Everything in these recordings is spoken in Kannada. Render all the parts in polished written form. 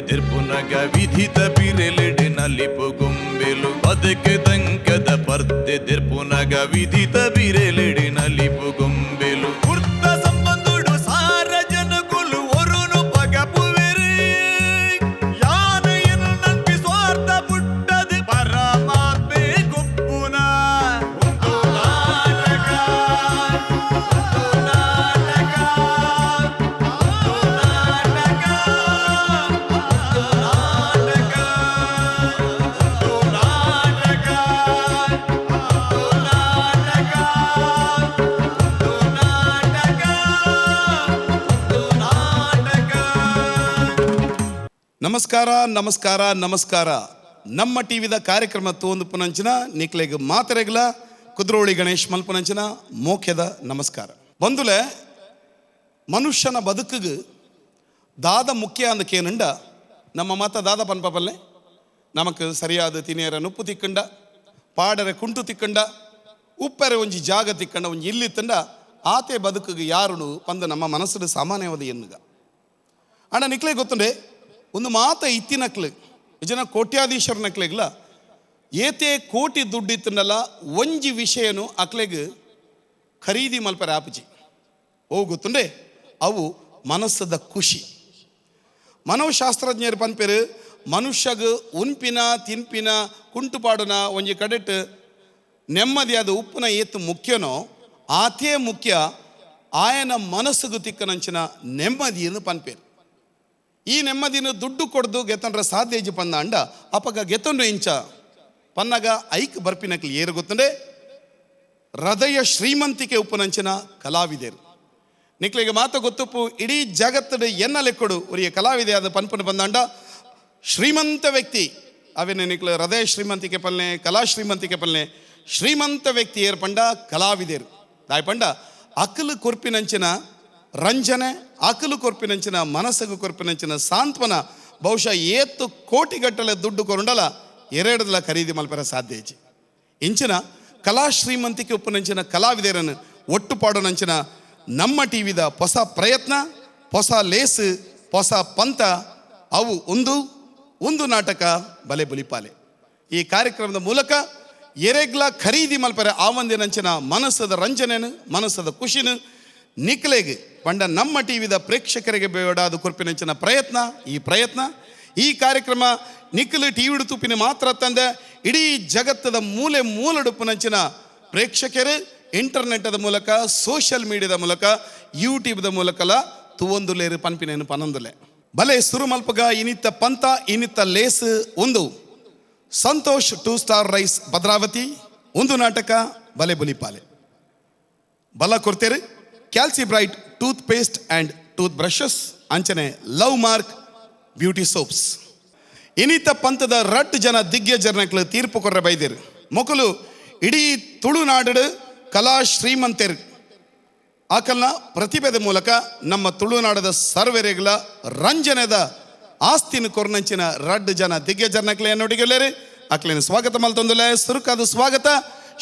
ತಿರ್ಪುನಗ ವಿಧಿತ ಬಿರೆಲೆಡೆ ನಲಿಪು ಗೊಂಬೆಲು ಬದುಕೆ ದಂಕದ ಪರ್ದೆ ತಿರ್ಪುನಗ ವಿಧಿತ ಬಿರೆಲೆಡೆ ನಲಿಪು ಗೊಂಬೆಲು ವೃತ್ತ ಸಂಬಂಧುಡು ಸಾರ ಜನಕುಲು ಒರುನು ಪಗಪುವೆರೆ ಯಾನೆಯನ್ನು ನಂಬಿ ಸ್ವಾರ್ಥ ಪುಟ್ಟದು ಪರಮಾತ್ಮೆ ಗುಪ್ಪುನ ನಮಸ್ಕಾರ ನಮಸ್ಕಾರ ನಮಸ್ಕಾರ. ನಮ್ಮ ಟಿವಿದ ಕಾರ್ಯಕ್ರಮ ತೋಂದು ಪುನಂಚಿನ ನಿಕ್ಲೆಗ್ ಮಾತರೆಗ್ಲ ಕುದ್ರೋಳಿ ಗಣೇಶ್ ಮಲ್ಪುನಂಚಿನ ಮೋಖ್ಯದ ನಮಸ್ಕಾರ. ಬಂದುಲೆ ಮನುಷ್ಯನ ಬದುಕಿಗೆ ದಾದ ಮುಖ್ಯ ಅಂದಕ್ಕೇನುಂಡ ನಮ್ಮ ಮಾತ ದಾದ ಪನ್ಪಲ್ಲೆ ನಮಕ್ ಸರಿಯಾದ ತಿನಿಯರ ಉಪ್ಪು ತಿಕ್ಕಂಡ ಪಾಡರೆ ಕುಂಟು ತಿಕ್ಕಂಡ ಉಪ್ಪರೆ ಒಂಜಿ ಜಾಗ ತಿಕ್ಕಂಡ ಒಂಜಿ ಇಲ್ಲಿ ತಂಡ ಆತೆ ಬದುಕಿಗೆ ಯಾರು ಪಂದು ನಮ್ಮ ಮನಸ್ಸು ಸಾಮಾನ್ಯವಾದ ಎನ್ನುಗ ಅಣ್ಣ ನಿಕ್ಲೆ ಗೊತ್ತುಂಡೆ ಒಂದು ಮಾತ ಇತ್ತಿನಕ್ಲೆ ಜನ ಕೋಟ್ಯಾಧೀಶ್ವರನಕ್ಲೆಗ್ಲ ಏತೆ ಕೋಟಿ ದುಡ್ಡಿತ್ತನಲ್ಲ ಒಂಜಿ ವಿಷಯನು ಅಕ್ಲೆಗ್ ಖರೀದಿ ಮಲ್ಪರೆ ಆಪುಜಿ ಓ ಗೊತ್ತುಂಡೆ ಅವು ಮನಸ್ಸದ ಖುಷಿ. ಮನೋಶಾಸ್ತ್ರಜ್ಞರು ಪನ್ಪೇರು ಮನುಷ್ಯಗ ಉನ್ಪಿನ ತಿನ್ಪಿನ ಕುಂಟುಪಾಡುನ ಒಂಜಿ ಕಡೆಟ್ ನೆಮ್ಮದಿಯಾದ ಉಪ್ಪುನ ಏತು ಮುಖ್ಯನೋ ಆತೇ ಮುಖ್ಯ ಆಯನ ಮನಸ್ಸುಗೂ ತಿಕ್ಕನಂಚಿನ ನೆಮ್ಮದಿಯನ್ನು ಪನ್ಪೇರು. ಈ ನೆಮ್ಮದಿನ ದುಡ್ಡು ಕೊಡ್ದು ಗೆತ್ತಂಡ್ರೆ ಸಾಧ್ಯ ಇಜ್ಜಿ ಪಂದ ಅಂಡ ಅಪಗ ಗೆತ್ತಂಡ್ರು ಇಂಚ ಪನ್ನಗ ಐಕ್ ಬರ್ಪಿನಕ್ಲಿ ಏರು ಗೊತ್ತಂಡೆ ಹೃದಯ ಶ್ರೀಮಂತಿಕೆ ಉಪ್ಪುನಂಚಿನ ಕಲಾವಿದರು ನಿಕ್ಲಿಗೆ ಮಾತ ಗೊತ್ತುಪ್ಪು ಇಡೀ ಜಗತ್ತದ ಎನ್ನಲೆಕ್ಕೊಡು ಒರಿಯ ಕಲಾವಿದೆ ಆದ ಪನ್ಪನ ಬಂದಾಂಡ ಶ್ರೀಮಂತ ವ್ಯಕ್ತಿ ಅವೇನೆ ನಿಕ್ಲ ಹೃದಯ ಶ್ರೀಮಂತಿಕೆ ಪಲ್ಲೆ ಕಲಾ ಶ್ರೀಮಂತಿಕೆ ಪಲ್ಲೆ ಶ್ರೀಮಂತ ವ್ಯಕ್ತಿ ಏರ್ ಪಂಡ ಕಲಾವಿದರು ದಾಯ್ ಪಂಡ ಅಕ್ಕಲು ಕೊರ್ಪಿನಂಚಿನ ರಂಜನೆ ಆಕಲು ಕೊರ್ಪಿನಂಚಿನ ಮನಸ್ಸಿಗೆ ಕೊರ್ಪಿನಂಚಿನ ಸಾಂತ್ವನ ಬಹುಶಃ ಏತ್ತು ಕೋಟಿಗಟ್ಟಲೆ ದುಡ್ಡು ಕೊರಂಡಲ ಎರಡದಲ ಖರೀದಿ ಮಲ್ಪರ ಸಾಧ್ಯ ಐತಿ. ಇಂಚಿನ ಕಲಾ ಶ್ರೀಮಂತಿಕೆ ಉಪ್ಪುನಂಚಿನ ಕಲಾವಿದರನ್ನು ಒಟ್ಟುಪಾಡೋನಂಚಿನ ನಮ್ಮ ಟಿವಿದ ಹೊಸ ಪ್ರಯತ್ನ ಹೊಸ ಲೇಸು ಹೊಸ ಪಂಥ ಅವು ಒಂದು ನಾಟಕ ಬಲೆ ಬುಲಿಪಾಲೆ. ಈ ಕಾರ್ಯಕ್ರಮದ ಮೂಲಕ ಎರೆಗ್ಲ ಖರೀದಿ ಮಲ್ಪರೆ ಆವಂದಿನಂಚಿನ ಮನಸ್ಸದ ರಂಜನೆನು ಮನಸ್ಸದ ಖುಷಿನು ನಿಕ್ಲೆಗೆ ಪಂಡ ನಮ್ಮ ಟಿವಿದ ಪ್ರೇಕ್ಷಕರಿಗೆ ಬೇಡಾದ ಕುರ್ಪಿನಂಚಿನ ಪ್ರಯತ್ನ ಈ ಕಾರ್ಯಕ್ರಮ ನಿಖಲು ಟಿವಿ ತುಪ್ಪಿನ ಮಾತ್ರ ತಂದೆ ಇಡೀ ಜಗತ್ತದ ಮೂಲೆಡುಪ್ಪುನಂಚಿನ ಪ್ರೇಕ್ಷಕರು ಇಂಟರ್ನೆಟ್ದ ಮೂಲಕ ಸೋಷಿಯಲ್ ಮೀಡಿಯಾದ ಮೂಲಕ ಯೂಟ್ಯೂಬ್ದ ಮೂಲಕಲ ತುವೊಂದುಲೇರು ಪನ್ಪಿನೇನು ಪನೊಂದುಲೆ ಬಲೆ ಸುರು ಮಲ್ಪಗ ಇನಿತ್ತ ಪಂಥ ಇನಿತ್ತ ಲೇಸು ಒಂದು ಸಂತೋಷ್ 2 ಸ್ಟಾರ್ ರೈಸ್ ಭದ್ರಾವತಿ ಒಂದು ನಾಟಕ ಬಲೆ ಬುಲಿಪಾಲೆ ಬಲ ಕೊಡ್ತೇರಿ Calci Bright toothpaste and toothbrushes ಅಂಚನೆ ಲವ್ ಮಾರ್ಕ್ ಬ್ಯೂಟಿ ಸೋಪ್ಸ್ ಇನಿತ ಪಂಥದ ರಟ್ ಜನ ದಿಗ್ಗಜರ್ನಕ್ಲು ತೀರ್ಪು ಕೊರ್ರೆ ಬೈದಿರು ಮೊಕಲು ಇಡೀ ತುಳುನಾಡು ಕಲಾ ಶ್ರೀಮಂತರು ಆಕಲ್ನ ಪ್ರತಿಭೆದ ಮೂಲಕ ನಮ್ಮ ತುಳುನಾಡದ ಸರ್ವೆರೆಗಳ ರಂಜನೆದ ಆಸ್ತಿನ ಕೊರ್ನಂಚಿನ ರಡ್ ಜನ ದಿಗ್ಗಜರ್ನಕ್ಲೆ ನೋಡಿಗೆಲ್ಲೇರಿ ಅಕ್ಲೇನು ಸ್ವಾಗತ ಮಲ್ತೊಂದುಲೆ ಸುರುಕಾದ ಸ್ವಾಗತ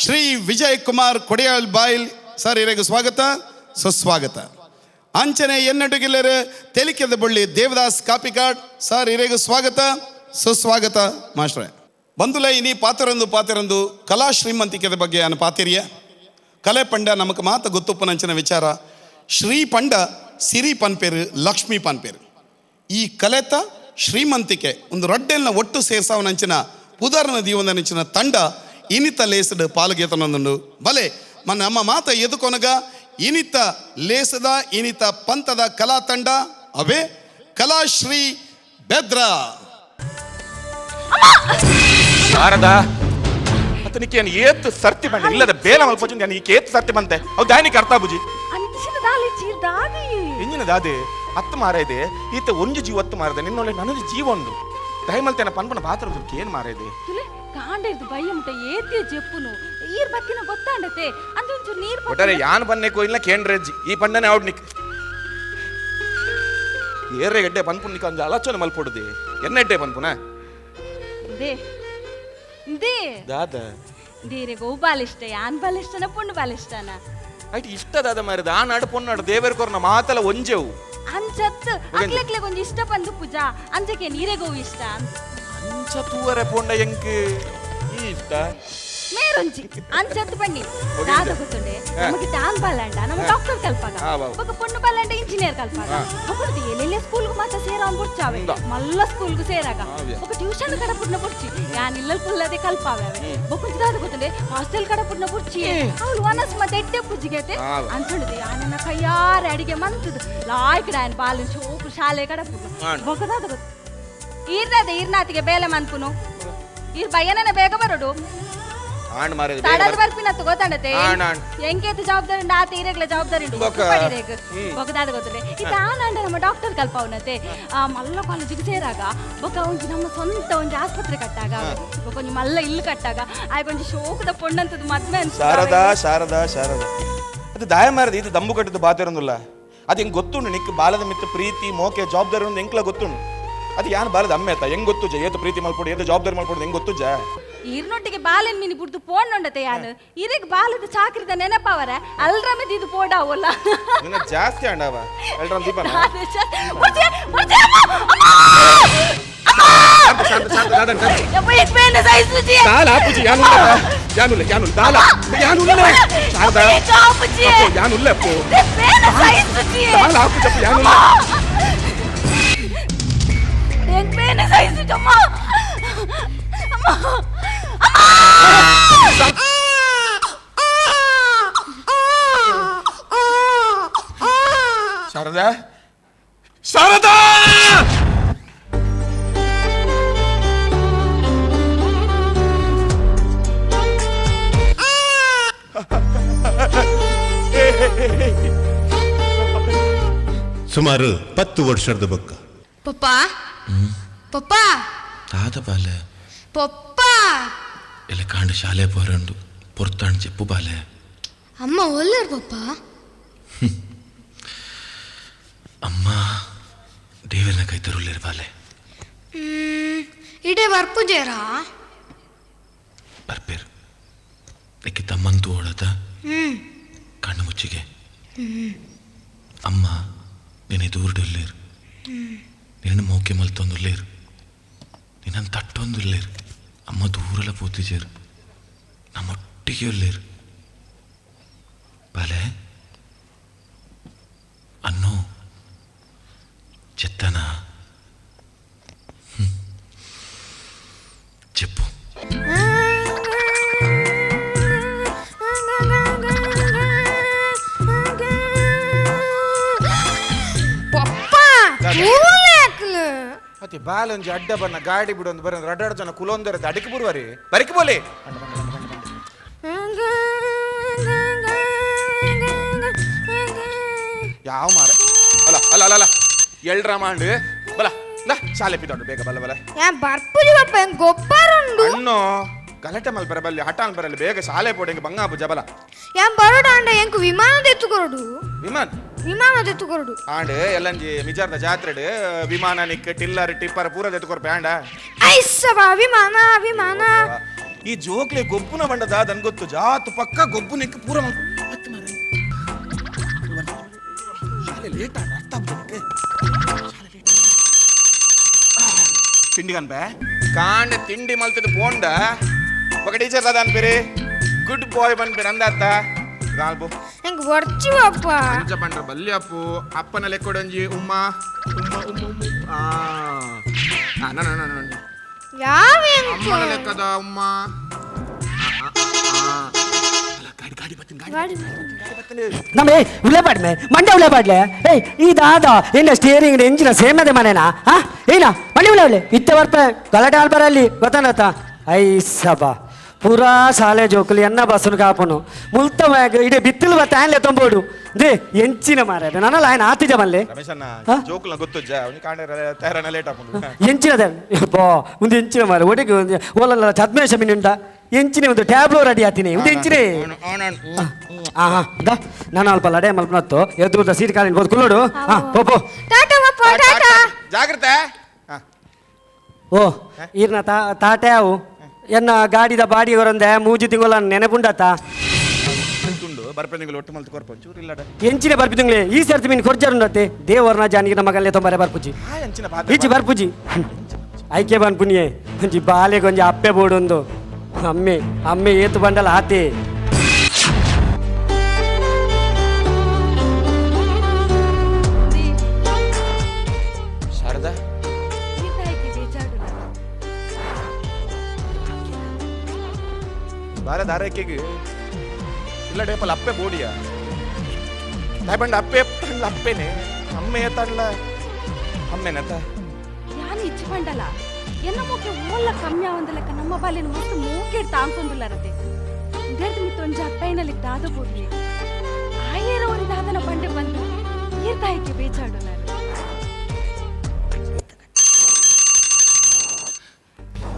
ಶ್ರೀ ವಿಜಯ್ ಕುಮಾರ್ ಕೊಡಿಯಾಳ್ ಬಾಯಿಲ್ ಸರ್ ಇರೆಗೆ ಸ್ವಾಗತ ಸುಸ್ವಾಗತ. ಅಂಚನೆ ಎನ್ನಡುಗಿಲ್ಲರೆ ತೆಲಿಕೆದ ಬಳ್ಳಿ ದೇವದಾಸ್ ಕಾಪಿಕಾಡ್ ಸರ್ ಇರೆಗೆ ಸ್ವಾಗತ ಸುಸ್ವಾಗತ ಮಾಸ್ಟ್ರೆ. ಬಂದುಲೆ ಇನಿ ಪಾತೆರೊಂದು ಕಲಾ ಶ್ರೀಮಂತಿಕೆದ ಬಗ್ಗೆ ಅನ್ನ ಪಾತಿರಿಯ ಕಲೆ ಪಂಡ ನಮಕ್ ಮಾತ ಗೊತ್ತುಪ್ಪನಂಚಿನ ವಿಚಾರ ಶ್ರೀ ಪಂಡ ಸಿರಿ ಪನ್ಪೇರು ಲಕ್ಷ್ಮೀ ಪನ್ಪೇರು ಈ ಕಲೆತ ಶ್ರೀಮಂತಿಕೆ ಒಂದು ರಡ್ಡೆಲ್ನ ಒಟ್ಟು ಸೇರ್ಸಾವನಂಚಿನ ಪುದರ್ನ ದೀವನಂಚಿನ ತಂಡ ಇನಿತ ಲೇಸಡ್ ಪಾಲ್ಗೆತನೊಂದು ಬಲೆ ನಮ್ಮ ಮಾತ ಎದುಕೊನಗ ಇನಿತ ಲೇಸದ ಇನಿತ ಪಂಥದ ಕಲಾ ತಂಡ ಅವೇ ಕಲಾಶ್ರೀ ಬೆದ್ರ ಶಾರದಾ ಅತನಿಕೆ ಏತ್ ಸರ್ತಿ ಬಂದೆ ಇಲ್ಲದ ಬೇಲ ಮಲ್ಪೊಂದು ನನಗೆ ಏತ್ ಸರ್ತಿ ಬಂತೆ ಅವು ದಾನಿಗೆ ಅರ್ಥ ಬುಜಿ ಎಂಜಿನ ದಾದೆ ಹತ್ತು ಮಾರೈದೆ ಈತ ಒಂಜು ಜೀವ ಹತ್ತು ಮಾರದೆ ನಿನ್ನೊಳ್ಳೆ ನನಗೆ ಜೀವ ಒಂದು ದಯಮಲ್ತೇನ ಪನ್ಪನ ಪಾತ್ರ ಏನು ಮಾರೈದೆ ಕಾಂಡೇದು ಬಯ್ಯಮುಟ ಏತಿಯ ಜೆಪ್ಪುನು ಈರ್ ಬಕ್ಕಿನ ಗೊತ್ತಾಂಡತೆ ಅಂದೊಂಚು ನೀರ್ ಒಟ್ಟಾರೆ ಯಾನ್ ಬನ್ನೆಕೋ ಇಲ್ಲ ಕೇಂದ್ರಜ್ಜಿ ಈ ಪಂಡನೆ ಔಡ್ನಿಕ್ ಏರೆ ಗಡ್ಡೆ ಪನ್ಪುನ್ನಿಕ ಅಂಜ ಆಲೋಚನೆ ಮಲ್ಪೊಡುದೆ ಎನ್ನೆಡ್ಡೆ ಪನ್ಪುನ ದೇ ದೇ ದಾದ ದೇರೆ ಗೋ ಬಾಲಿಷ್ಟ ಯಾನ್ ಬಾಲಿಷ್ಟನ ಪುಂಡು ಬಾಲಿಷ್ಟನ ಐಟ್ ಇಷ್ಟದಾದ ಮಾರದ ಆ ನಾಡು ಪೊನ್ನಾಡು ದೇವರ್ಕೊರ್ನ ಮಾತಲ್ಲ ಒಂಜೆವು ಅಂಚತ್ ಅಕ್ಲೆಕ್ಲೆ ಕೊಂಚ ಇಷ್ಟ ಬಂದು ಪೂಜಾ ಅಂಚಕ್ಕೆ ನೀರೆಗೋ ಇಷ್ಟ ಅಂಚ ತೂವರೆ ಪೊಂಡ ಎಂಕ್ ಈ ಇಷ್ಟ ಮೇರೊಂಜಿ ಅಂಚತ್ ಬನ್ನಿ ದಾದ ಗೊತ್ತುಂಡೆ ನಮಗೆ ದಾನ್ ಬಲ್ಲಂಡ ನಮ್ಮ ಡಾಕ್ಟರ್ ಕಲ್ಪಾಗ ఒక పొన్ను బల్లంటే ఇంజనీర్ కల్పాగ ఒకటి ఎల్లెల్లే స్కూల్ కు మాత సేరా బుర్చావే మల్ల స్కూల్ కు సేరాగా ఒక ట్యూషన్ కడ పుట్న బుర్చి యాన్ ఇల్లల్ పుల్లదే కల్పావే బొకుంచి దాద ಗೊತ್ತುಂಡೆ ಹಾಸ್ಟೆಲ್ ಕಡ ಪುಟ್ನ ಬುರ್ಚಿ ಅವಳು ವನಸ್ ಮತ್ತೆ ಎಡ್ಡೆ ಪುಜ್ಜಿಗೆತೆ ಅಂಚುಳಿದೆ ಆನನ ಕೈಯಾರೆ ಅಡಿಗೆ ಮಂತುದು ಲಾಯ್ಕಡ ಆನ್ ಬಾಲಿನ ಚೋಕು ಶಾಲೆ ಕಡ ಪುಟ್ನ ಬೊಕದಾದ ಗೊತ್ತು ಈರ್ನಾತಿಗೆ ಬೇಲೆ ಮನ್ಪುನು ಈರ್ ಬಯ್ಯನನ ಬೇಗ ಬರೋಡು ಆಂಡ್ ಮಾರದೆ ತಾಡದ ಬರ್ಪಿನ ತಗೋತಾಂಡತೆ ಎಂಕೇತ ಜವಾಬ್ದಾರಿ ನಾ ತೀರೆಗ್ಲ ಜವಾಬ್ದಾರಿ ಪಡಿರೇಗ ಬೊಕದಾದ ಗೊತ್ತುಂಡೆ ಇತ ಆನಂಡ ನಮ್ಮ ಡಾಕ್ಟರ್ ಕಲ್ಪವನತೆ ಮಲ್ಲ ಕಾಲೇಜಿಗೆ ಸೇರಾಗ ಬೊಕ ಒಂಜಿ ನಮ್ಮ ಸ್ವಂತ ಒಂಜಿ ಆಸ್ಪತ್ರೆ ಕಟ್ಟಾಗ ಬೊಕೊಂಜಿ ಮಲ್ಲ ಇಲ್ಲು ಕಟ್ಟಾಗ ಆಯ್ ಒಂಜಿ ಶೋಕದ ಪೊಣ್ಣಂತದ ಮದ್ವೆ ಅಂತ ಶಾರದಾ ಅದು ದಾಯ ಮಾರದೆ ಇದು ದಂಬು ಕಟ್ಟಿದ್ದು ಬಾತಿರೊಂದಿಲ್ಲ ಅದು ಹೆಂಗ್ ಗೊತ್ತುಂಡು ನಿಕ್ ಬಾಲದ ಮಿತ್ತ ಪ್ರೀತಿ ಮೋಕೆ ಜವಾಬ್ದಾರಿ ಒಂದು ಎಂಕ್ಲ ಗೊತ್ತುಂಡು ಅದು ಯಾನ್ ಬಾಲದ ಅಮ್ಮೆ ಆಯ್ತಾ ಹೆಂಗ್ ಗೊತ್ತು ಏತು ಪ್ರೀತಿ ಮಾಡ್ಕೊಡು ಏತು ಜವಾಬ್ದಾರಿ ಮಾಡ್ಕೊಡು ಹೆಂಗ್ ಗೊತ್ತು ಈರ್ನೊಟ್ಟಿಗೆ ಬಾಲೆನ್ ಮಿನಿ ಬುಡ್ದು ಪೋನ್ ಉಂಡತೆ ಯಾನು ಇರೆಗ್ ಬಾಲದ ಚಾಕ್ರಿದ ನೆನಪವರ ಅಲ್ರಮೆದ್ ಇದು ಪೋಡಾವಲ್ಲ ನಿನ್ನ ಜಾಸ್ತಿ ಅಂಡವ ಎಲ್ರಂ ದೀಪನ ದಾಲ ಪೂಜಿ ಯಾನುಲ್ಲ ದಾಲ ಯಾನುಲ್ಲ ಶಾರದಾ ಯಾನುಲ್ಲ ಪೋ ದಾಲ ಪೂಜಿ ಯಾನುಲ್ಲ ಎಂಗ್ ಪೇನ ಸೈಜು ಜಮ್ಮ ಶಾರದಾ ಸುಮಾರು 10 ವರ್ಷದ ಬೊಕ್ಕ ಪಪ್ಪ ಪಪ್ಪ ತಾತ ಬಾಲೆ ಪಪ್ಪ ಎಲ್ಲ ಕಾಂಡ ಶಾಲೆ ಪೋರಂಡು ಪೊರ್ತಾಂಡ್ ಚೆಪ್ಪು ಬಾಲೆ ಅಮ್ಮ ಒಲ್ಲೇರು ಪಪ್ಪ ಅಮ್ಮ ದೇವರನ ಕೈ ತರುಲ್ಲೇರು ಬಾಲೆ ಇಡೇ ಬರ್ಪುಜೇರಾ ಬರ್ಪೇರು ನಿಕ್ಕೆ ತಮ್ಮಂತೂ ಓಡದ ಕಣ್ಣು ಮುಚ್ಚಿಗೆ ಅಮ್ಮ ನಿನ್ನೆ ದೂರಡಲ್ಲೇರು ನಿನ್ನ ಮೌಕೆ ಮಲ್ತೊಂದುಲ್ಲೇರು ನಿನ್ನ ತಟ್ಟೊಂದುಲ್ಲೇರು ಅಮ್ಮ ದೂರಲ್ಲ ಪೋತಿಜೇರು ನಮ್ಮೊಟ್ಟಿಗೆ ಉಲ್ಲೇರು ಬಾಲೆ ಅನ್ನೋ చెత్తనా చెప్పు ಅತಿ ಬಾಲೊಂಜಿ ಅಡ್ಡ ಬಣ್ಣ ಗಾಡಿ ಬಿಡೊಂದು ಬರ ರಡ್ಡ ಜನ ಕುಲೊಂದರ ಅಡಿಕೆ ಬರುವರಿ ಬರಿಕೆ ಬೋಲೆ ಯಾವ ಮಾರ ಅಲ್ಲ ಅಲ್ಲ ಅಲ್ಲ ಅಲ್ಲ ಎಲ್ರ ಮಾಂಡು ಬಲ ಶಾಲೆ ಪಿದೊಂಡು ಬೇಗ ಬಲ್ಲ ಬಲ ಬರ್ಪುಜಿ ಪಪ್ಪ ಹೆಂಗ್ ಗೊಬ್ಬರುಂಡು ಅಣ್ಣು ಗಲಾಟೆ ಮಲ್ ಬರಬಲ್ಲಿ ಹಠಾನ್ ಬರಲಿ ಬೇಗ ಶಾಲೆ ಪೋಡೆಂಗೆ ಬಂಗಾಪು ಜಬಲ ಯಾನ್ ಬರೋಡ ಅಂಡ ಎಂಕು ವಿಮಾನದ ಎತ್ತುಕೊರಡು ವಿಮಾನದ ಎತ್ತುಕೊರಡು ಆಂಡ್ ಎಲ್ಲಂಜಿ ಮಿಜಾರ್ದ ಜಾತ್ರೆಡ್ ವಿಮಾನ ನಿಕ್ ಟಿಲ್ಲರ್ ಟಿಪ್ಪರ್ ಪೂರದ ಎತ್ತುಕೊರ್ಪೆ ಆಂಡ ಐಸವ ವಿಮಾನ ವಿಮಾನ ಈ ಜೋಕ್ಲೆ ಗೊಬ್ಬುನ ಬಂಡದ ಅದನ್ ಗೊತ್ತು ಜಾತು ಪಕ್ಕ ಗೊಬ್ಬು ನಿಕ್ ಪೂರ ಶಾಲೆ ಲೇಟ್ ಆಂಡ ಅರ್ಥ ಆಗ್ಬೇಕು ತಿಂಡಿ ಕನ್ಪೆ ಕಾಂಡ ತಿಂಡಿ ಮಲ್ತದ ಪೋಂಡ ఒక టీచర్ దాని పేరు గుడ్ బాయ్ పని పేరు అందాత గాల్బో ఎంక వర్చి అప్ప అంచ పండ్ర బల్లి అప్పు అప్పన లెక్కొడంజి ఉమ్మ ఉమ్మ ఉమ్మ ఉమ్మ ఆ నా నా నా యావేం అమ్మన లెక్కద ఉమ్మ ಗಾಡಿ ನಮ್ಮೇ ಉಳ್ಳೆ ಪಾಡ್ಮೆ ಮಂಡೆ ಉಳ್ಳೆ ಪಾಡ್ಲೆ ಏಯ್ ಈ ದಾದ ಏನ ಸ್ಟೇರಿಂಗ್ ಎಂಜಿನ ಸೇಮದೆ ಮನೆನಾ ಹಾ ಏನ ಮಂಡೆ ಉಳ್ಳೆ ಇತ್ತೆ ಬರ್ಪೆ ಗಲಾಟೆ ಆಲ್ಬರಲ್ಲಿ ಗೊತ್ತಾನತ್ತ ಐ ಸಬಾ ಪೂರಾ ಶಾಲೆ ಜೋಕುಲಿ ಎನ್ನ ಬಸ್ಸನ್ನು ಕಾಪುನು ಮುಲ್ತ ಇಡೀ ಬಿತ್ತಲು ಬತ್ತಾನ್ಲೆ ತೊಂಬೋಡು ದೇ ಎಂಚಿನ ಮಾರ ನನ್ನಲ್ಲ ఆయన ಆತಿಜ ಮಲ್ಲೆ ರಮೇಶಣ್ಣ ಜೋಕುಲ ಗೊತ್ತುಜ್ಜ ಅವನಿ ಕಾಂಡೆ ತಯಾರನ ಲೇಟ್ ಆಪುನು ಎಂಚಿನದ ಬಾ ಒಂದು ಎಂಚಿನ ಮಾರ ಒಡೆಗೆ ಓಲಲ್ಲ ಛದ್ಮೇಶ ಮಿನಿಂಟ ಎಂಚಿನ ಒಂದು ಟ್ಯಾಬ್ಲೋ ರೆಡಿ ಆತೀನಿ ಒಂದು ಎಂಚಿನೇ ಹಾ ದಾ ನಾನು ಅಲ್ಪ ಲಡೆ ಮಲ್ಪನತ್ತು ಎದ್ದು ಸೀಟ್ ಕಾಲಿನ ಬೋದು ಕುಲ್ಲೋಡು ಹಾ ಪೋಪೋ ಟಾಟಾ ಪಪ್ಪ ಟಾಟಾ ಜಾಗ್ರತೆ ಓ ಈರ್ನ ತಾಟೆ ಅವು ಎನ್ನ ಗಾಡಿದ ಬಾಡಿ ಹೊರಂದೆ ಮೂಜಿ ತಿಂಗಳ ನೆನೆಪುಂಡತ್ತ ತುಂಡು ಬರ್ಪೆ ನಿಂಗೆ ಒಟ್ಟು ಮಲ್ತು ಕೊರ್ಪ ಒಂಚೂರು ಇಲ್ಲಡ ಎಂಚಿನ ಬರ್ಪಿದಂಗ್ಲೆ ಈ ಸರ್ತಿ ಮೀನು ಕೊರ್ಜಾರುಂಡತ್ತೆ ದೇವರ್ನ ಜಾನಿಗೆ ನಮ್ಮ ಮಗಲ್ಲೇ ತೊಂಬರೆ ಬರ್ಪುಜಿ ಎಂಚಿನ ಈಚಿ ಬರ್ಪುಜಿ ಐಕೆ ಬನ್ ಪುಣ್ಯೆ ಒಂಜಿ ಬಾಲೆ ಕೊಂಚ ಅಪ್ಪೆ ಬೋಡೊಂದು ಅಮ್ಮೆ ಅಮ್ಮೆ ಏತು ಬಂಡಲ ಆತೆ ಶಾರದಾ ಬಾರ ದಾರಕ್ಕೆಗೆ ಇಲ್ಲ ಡೇಪಲ್ ಅಪ್ಪೆ ಬೋಡಿಯ ತಾಯ್ಬಂಡ ಅಪ್ಪೆ ಎತ್ತಲ್ಲ ಅಪ್ಪೆನೆ ಅಮ್ಮೆ ಎತ್ತಲ್ಲ ಅಮ್ಮೆನತ್ತ ಯಾನ್ ಇಚ್ಚಿ ಬಂಡಲ ಎನ್ನ ಮೂಕೆ ಓಲ್ಲ ಕಮ್ಮಿ ಆವಂದ ಲೆಕ್ಕ ನಮ್ಮ ಬಾಲಿನ ಮಸ್ತ್ ಮೂಕೆ ತಾಂಕೊಂದಿಲ್ಲ ರತೆ ಇದರ್ದು ಮಿತ್ತು ಒಂಜಿ ಅಪ್ಪೈನಲ್ಲಿ ದಾದ ಬೋಡ್ಲಿ ಆಯೇರ ಒಂದು ದಾದನ ಬಂಡೆ ಬಂದು ಈರ್ತಾಯಿಕೆ ಬೇಚಾಡು ನಾನು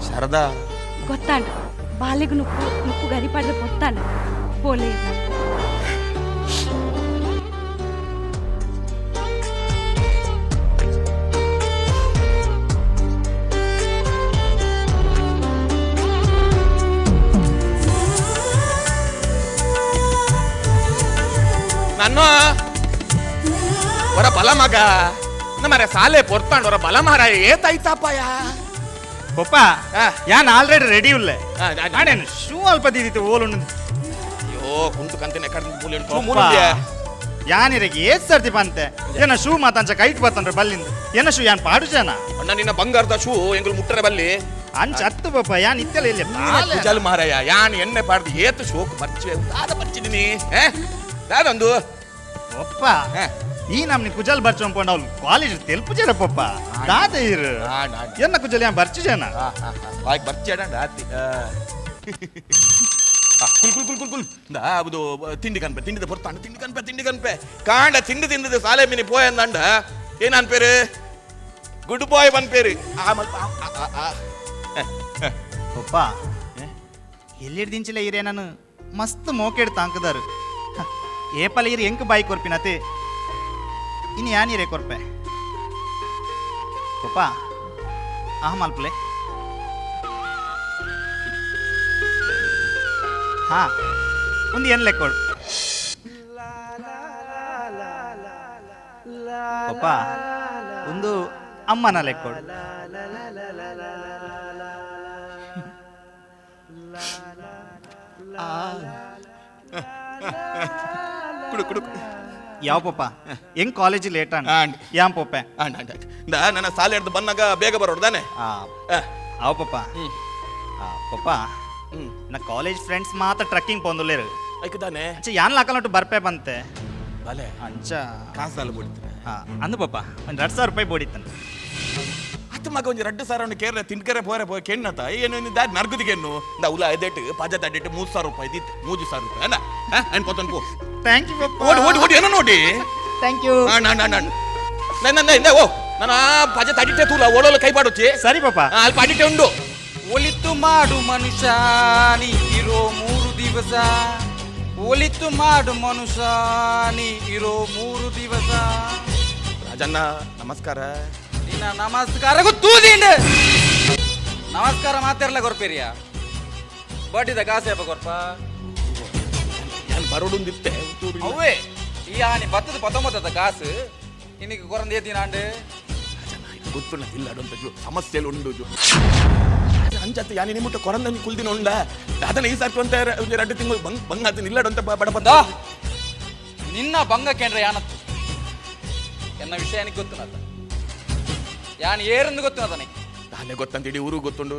ಶಾರದಾ ಗೊತ್ತಾಂಡ ಬಾಲೆಗು ನುಪ್ಪು ನುಪ್ಪು ಗರಿಪಾಡ್ರೆ ಗೊತ್ತಾಂಡ ಪೋಲೆ ನನ್ನ ಹೊರ ಬಲ ಮಗ ನಮ್ಮರೆ ಸಾಲೆ ಪೊರ್ತಾಂಡ್ ಹೊರ ಬಲ ಮಾರ ಏತಾಯ್ತಪ್ಪಯ ಪಪ್ಪ ಯಾನ್ ಆಲ್ರೆಡಿ ರೆಡಿ ಉಲ್ಲೆ ನಾನೇನು ಶೂ ಅಲ್ಪ ದಿದಿತ್ತು ಓಲು ಅಯ್ಯೋ ಕುಂಟು ಕಂತಿನ ಕಡ್ದು ಯಾನಿರಗೆ ಏತ್ ಸರ್ತಿ ಬಂತೆ ಏನ ಶೂ ಮಾತಂಚ ಕೈಟ್ ಬರ್ತಂಡ್ರೆ ಬಲ್ಲಿಂದ ಏನ ಶೂ ಯಾನ್ ಪಾಡು ಜನ ಅಣ್ಣ ನಿನ್ನ ಬಂಗಾರದ ಶೂ ಎಂಗ್ಳು ಮುಟ್ಟರೆ ಬಲ್ಲಿ ಅಂಚ ಹತ್ತು ಪಪ್ಪ ಯಾನ್ ಇತ್ತಲ್ಲ ಇಲ್ಲಿ ಜಲ್ ಮಾರಯ್ಯ ಯಾನ್ ಎಣ್ಣೆ ಪಾಡ್ದು ಏತು ಶೋಕ್ ಬರ್ಚಿ ದಾದ ಬರ್ಚಿದೀನಿ ದಾದೊಂದು ಪಪ್ಪ ಈ ನಮ್ನಿ ಕುಜಲ್ ಬರ್ಚು ಅನ್ಕೊಂಡು ಅವ್ನು ಕಾಲೇಜ್ ತೆಲ್ಪು ಜನ ಪಪ್ಪ ದಾದ ಇರು ಎನ್ನ ಕುಜಲ್ ಯಾನ್ ಬರ್ಚು ಜನ ಬಾಯ್ಗೆ ಬರ್ಚಿ ಅಡ ದಾತಿ ಕುಲ್ ಕುಲ್ ಕುಲ್ ಕುಲ್ ಕುಲ್ ಅದು ತಿಂಡಿ ಕನ್ಪೆ ತಿಂಡಿದ ಬರ್ತಾಂಡ ತಿಂಡಿ ಕನ್ಪೆ ಕಾಂಡ ತಿಂಡಿ ತಿಂದದ ಸಾಲೆ ಮಿನಿ ಪೋಯ್ ಅಂದಂಡ ಏನ್ ಅನ್ಪೇರು ಗುಡ್ ಬಾಯ್ ಬನ್ ಪೇರು ಪಪ್ಪ ಎಲ್ಲಿಡ್ ದಿಂಚಿಲ್ಲ ಇರೇ ನಾನು ಮಸ್ತ್ ಮೋಕೆಡ್ ತಾಂಕದಾರು ಏಪಲ್ ಇರು ಎಂಕ್ ಬಾಯಿ ಕೊರ್ಪಿನತೆ ಇನ್ನು ಯಾನಿರೇ ಕೊರ್ಪೆ ಪಪ್ಪ ಮಲ್ಪಲೆ ಹಾ ಒಂದು ಏನ್ ಲೆಕ್ಕೋಳು ಪಪ್ಪ ಒಂದು ಅಮ್ಮನ ಲೆಕ್ಕೋಳು ಕುಡು ಕುಡು ಯಾವ ಪಪ್ಪ ಹೆಂಗ್ ಕಾಲೇಜ್ ಲೇಟ್ ಯಾಂ ಪೊಪ್ಪೆ ನನ್ನ ಸಾಲೆ ಹಿಡ್ದು ಬಂದಾಗ ಬೇಗ ಬರೋಡು ತಾನೆ ಅವ ಪಪ್ಪ ಪಪ್ಪ ನಾ ಕಾಲೇಜ್ ಫ್ರೆಂಡ್ಸ್ ಮಾತ್ರ ಟ್ರಕ್ಕಿಂಗ್ ಪೊಂದುಲ್ಲೇರು ಐಕದಾನೆ ಅಂಚ ಯಾನ್ ಲಾಕಲೊಟ್ಟು ಬರ್ಪೆ ಬಂತೆ ಬಲೆ ಅಂಚ ಕಾಸಲ್ಲ ಬೋಡಿತಾರೆ ಅಂದು ಪಪ್ಪ ಒಂದು 2,000 ರೂಪಾಯಿ ಬೋಡಿತ್ತಾನೆ ಅತ್ತ ಮಗ ಒಂದು 2,000 ಕೇರ್ರೆ ತಿಂಡ್ಕರೆ ಪೋರೆ ಕೆಣ್ಣತ ಏನು ದಾಡ್ ನರ್ಗುದಿಗೆನ್ನು ಉಲ ಐದೆಟ್ಟು ಪಾಜ ದಾಡೆಟ್ಟು 3,000 ರೂಪಾಯಿ ದಿತ್ತು 3,000 ರೂಪಾಯಿ ಅಲ್ಲ ಅನ್ಕೋತನ್ ಪೋ ಥ್ಯಾಂಕ್ ಯು ಪಪ್ಪ ಓಡಿ ಓಡಿ ಓಡಿ ಏನೋ ನೋಡಿ ಥ್ಯಾಂಕ್ ಯು ನನ್ನ ಓ ನಾನು ಪಾಜ ತಡಿಟೆ ತೂಲ ಓಡೋಲ್ಲ ಕೈ ಪಾಡುಚ್ಚಿ ಸರಿ ಪಪ್ಪ ಅಲ್ಲಿ ಪಾಡಿಟೆ ಉಂಡು ಒಲಿತು ಮಾಡು ಮನುಷ್ಯ ನೀ ಇರೋ 3 ದಿವಸ ಒಲಿತು ಮಾಡು ಮನುಷ್ಯ ನೀ ಇರೋ 3 ದಿವಸ ರಾಜಣ್ಣ ನಮಸ್ಕಾರ ನಿನ್ನ ನಮಸ್ಕಾರ ಗೊತ್ತೂದಿಂಡ ನಮಸ್ಕಾರ ಮಾತಾಡ್ಲ ಕೊರ್ಪೇರಿಯ ಬಡ್ಡಿದ ಕಾಸೇಪ ಕೊರ್ಪ ನಾನು ಬರೋಡುಂದಿತ್ತೆ ಅವೇ ಈ ಆನಿ 19 ಕಾಸು ಇನ್ನಿಗೆ ಕೊರಂದ ಏತಿನಾಂಡು ಗೊತ್ತುಲ್ಲ ಇಲ್ಲ ಅದೊಂದು ಸಮಸ್ಯೆಯಲ್ಲಿ ಉಂಡು ಅಂಚತ್ತೆ ಯಾನಿ ನಿಮ್ಮುಟ್ಟ ಕೊರಂದನಿ ಕುಲ್ದಿನ ಉಂಡ ಅದನ್ನ ಈ ಸರ್ತಿ ಅಂತ 2 ತಿಂಗಳು ಬಂಗ್ ಅದು ನಿಲ್ಲಡಂತ ಬಡ ಬಂದ ನಿನ್ನ ಬಂಗ ಕೇಂದ್ರ ಯಾನತ್ತು ಎನ್ನ ವಿಷಯಾನಿಗೆ ಗೊತ್ತು ನಾತ ಯಾನ್ ಏರೆಂದು ಗೊತ್ತು ನಾತನೆ ನಾನೇ ಗೊತ್ತಂತ ಇಡೀ ಊರು ಗೊತ್ತುಂಡು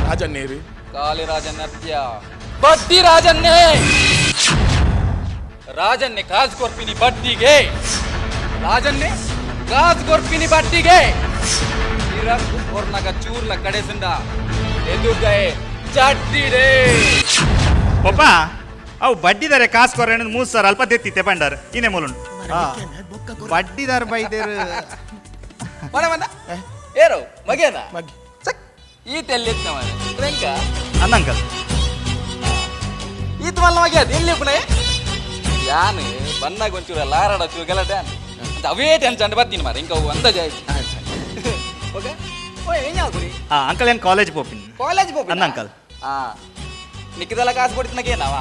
ರಾಜನ್ನೇರು ಕಾಲಿ ರಾಜನ್ನತ್ಯ ಬಡ್ಡಿ ರಾಜನ್ನೇ ರಾಜನ್ನೇ ಕಾಸು ಕೊರ್ಪಿನಿ ಬಡ್ಡಿಗೆ ರಾಜನ್ನೇ ಕಾಸು ಕೊರ್ಪಿನಿ ಬಡ್ಡಿಗೆ ಇರಕ್ಕು ಕೊರ್ನಗ ಚೂರ್ಲ ಕಡೆಸಿಂದ ಎದುರ್ದೆ ಚಡ್ಡಿಡೆ ಪಪ್ಪ ಅವು ಬಡ್ಡಿದಾರೆ ಕಾಸು ಕೊರ 3,000 ಅಲ್ಪ ತೆತ್ತಿತ್ತೆ ಬಂಡಾರ ಇನ್ನೇ ಮೂಲುಂಡು ಬಡ್ಡಿದಾರ ಬೈದೇರು ಮನ ಮನ ಏರೋ ಮಗೇನ ಮಗ್ಗಿ ಈತ ಎಲ್ಲಿತ್ತ ಮಗ ಅನ್ನಂಕಲ್ ಈತ ಮಲ್ಲ ಮಗ ಅದು ಎಲ್ಲಿ ಪುಣೆ ಯಾನು ಬಂದಾಗ ಒಂಚೂರ ಲಾರಾಡ ಚೂರು ಗಲಾಟೆ ಅಂತ ಅವೇ ಟೆನ್ಷನ್ ಬರ್ತೀನಿ ಮಾರ ಇಂಕ ಅಂದಾಜ ಓಕೆ ಓ ಏನ್ ಯಾವ್ದು ಅಂಕಲ್ ಏನು ಕಾಲೇಜ್ ಪೋಪಿನ್ ಕಾಲೇಜ್ ಹೋಗಿ ಅನ್ನ ಅಂಕಲ್ ನಿಕ್ಕಿದೆಲ್ಲ ಕಾಸು ಕೊಡ್ತೀನಿ ನಾವ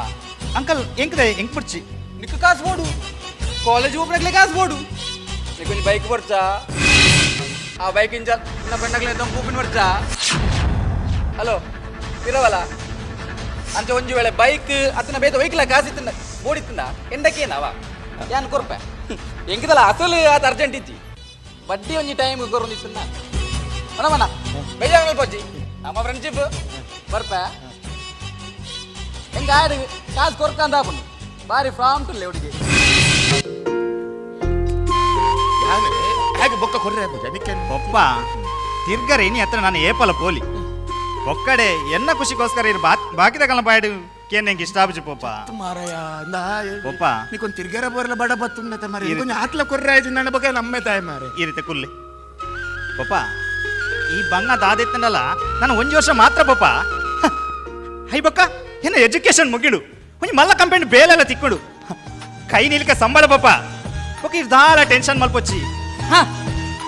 ಅಂಕಲ್ ಎಂಕ್ದೆ ಎಂಕ್ ಬಿಡ್ಚಿ నీకు కాసు పోడు కాలేజ్ ఊపినట్లే కాసు పోడు నీకు కొంచెం బైక్ పడచ్చా ఆ బైక్ ఇంచా నా పెండకలు ఎద్దాం కూపిన పడచ్చా హలో తిరవాల అంత ಒಂಜಿ ವೇಳೆ ಬೈಕ್ ಅತ್ತನ ಬೇತ ವೆಹಿಕಲ್ ಕಾಸಿತ್ತಿಂದ ಓಡಿತ್ತಿಂದ ಎಂಡಕ್ಕೇನಾವ ಯಾನ್ ಕೊರ್ಪೆ ಎಂಕಿದಲ್ಲ ಅಸಲು ಆತ ಅರ್ಜೆಂಟ್ ಇತ್ತಿ ಬಡ್ಡಿ ಒಂಜಿ ಟೈಮ್ ಕೊರೊಂದಿತ್ತಿಂದ ಮನ ಬೇಜಾರು ಮಲ್ಪೊಜ್ಜಿ ನಮ್ಮ ಫ್ರೆಂಡ್ಶಿಪ್ ಬರ್ಪೆ ಹೆಂಗ ಆಡು ಕಾಸು ಕೊರ್ಕಂದ ಹಾಕೊಂಡು ಬಾರಿ ಫ್ರಾಮ್ ಟು ಲೆವಡಿಗೆ ಹೇಗೆ ಬೊಕ್ಕ ಕೊರ್ರೆ ಜನಕ್ಕೆ ಒಪ್ಪ ತಿರ್ಗರೆ ಇನಿ ಹತ್ರ ನಾನು ಏಪಲ ಪೋಲಿ ಒಕ್ಕಡೆ ಎನ್ನ ಖುಷಿಗೋಸ್ಕರ ಇರು ಬಾಕಿ ತಗೊಳ್ಳ ಬಾಯ್ಡು ಕೇನ್ ಹೆಂಗೆ ಇಷ್ಟ ಆಬಿಚ್ಚು ಪೋಪ ಮಾರಯ್ಯ ಪೋಪ ನೀಕೊಂದು ತಿರ್ಗಾರ ಬರಲ ಬಡ ಬತ್ತುಂಡತ ಮಾರಿ ಕೊಂಚ ಆತ್ಲ ಕೊರ್ರೆ ಆಯ್ತು ನನ್ನ ಬಗ್ಗೆ ನಮ್ಮೆ ತಾಯಿ ಮಾರೆ ಈ ರೀತಿ ಕುಲ್ಲಿ ಪೋಪ ಈ ಬಂಗ ದಾದಿತ್ತನಲ್ಲ ನಾನು ಒಂಜಿ ವರ್ಷ ಮಾತ್ರ ಪೋಪ ಹೈ ಬೊಕ್ಕ ಏನ ಎಜುಕೇಶನ್ ಮುಗಿಡು ಒಂಜಿ ಮಲ್ಲ ಕಂಪೆಂಡ್ ಬೇಲೆಲ್ಲ ತಿಕ್ಕುಡು ಕೈ ನಿಲ್ಕ ಸಂಬಳ ಪೋಪ ಬೊಕ್ಕ ಇದು ದಾಳ ಟೆನ್ಷನ್ ಮಲ್ಪೊಚ್ಚಿ ಹಾ